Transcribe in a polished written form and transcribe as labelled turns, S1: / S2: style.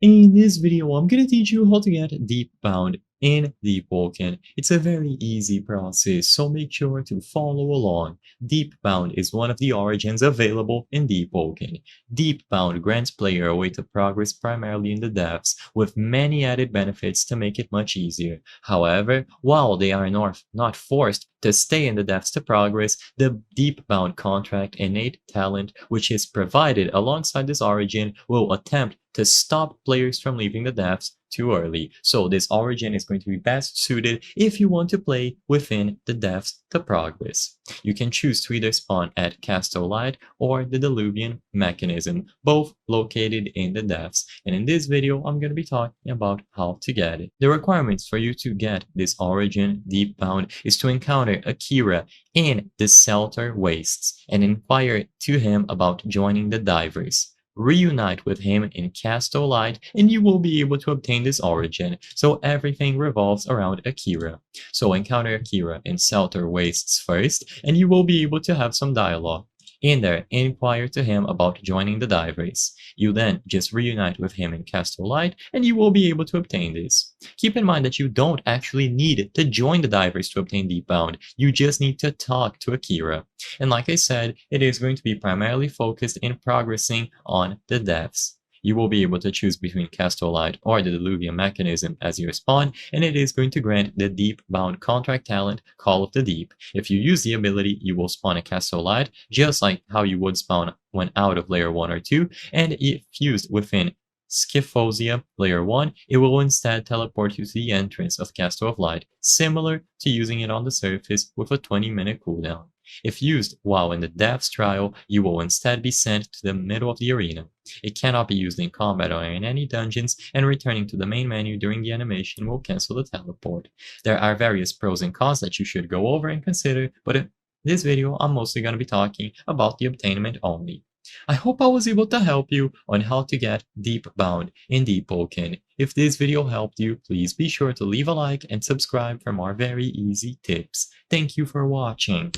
S1: In this video, I'm gonna teach you how to get Deepbound in Deepwoken. It's a very easy process, so make sure to follow along. Deepbound is one of the origins available in Deepwoken. Deepbound grants player a way to progress primarily in the depths, with many added benefits to make it much easier. However, while they are not forced to stay in the depths to progress, the Deepbound contract innate talent, which is provided alongside this origin, will attempt to stop players from leaving the depths too early. So this origin is going to be best suited if you want to play within the depths to progress. You can choose to either spawn at Castolite or the Diluvian mechanism, both located in the depths. And in this video, I'm going to be talking about how to get it. The requirements for you to get this origin Deepbound is to encounter Akira in the Shelter Wastes and inquire to him about joining the divers. Reunite with him in Castolite and you will be able to obtain this origin, so everything revolves around Akira. So encounter Akira in Shelter Wastes first and you will be able to have some dialogue. In there, inquire to him about joining the dive race. You then just reunite with him in Castolite and you will be able to obtain this. Keep in mind that you don't actually need to join the divers to obtain Deepbound, you just need to talk to Akira. And like I said, it is going to be primarily focused in progressing on the depths. You will be able to choose between Castolite or the Diluvian mechanism as your spawn, and it is going to grant the Deepbound contract talent Call of the Deep. If you use the ability, you will spawn a Castolite, just like how you would spawn when out of layer 1 or 2, and if used within Scyphosia layer 1, it will instead teleport you to the entrance of Castle of Light, similar to using it on the surface with a 20-minute cooldown. If used while in the Depths trial, you will instead be sent to the middle of the arena. It cannot be used in combat or in any dungeons, and returning to the main menu during the animation will cancel the teleport. There are various pros and cons that you should go over and consider, but in this video I'm mostly going to be talking about the obtainment only. I hope I was able to help you on how to get Deepbound in Deepwoken. If this video helped you, please be sure to leave a like and subscribe for more very easy tips. Thank you for watching.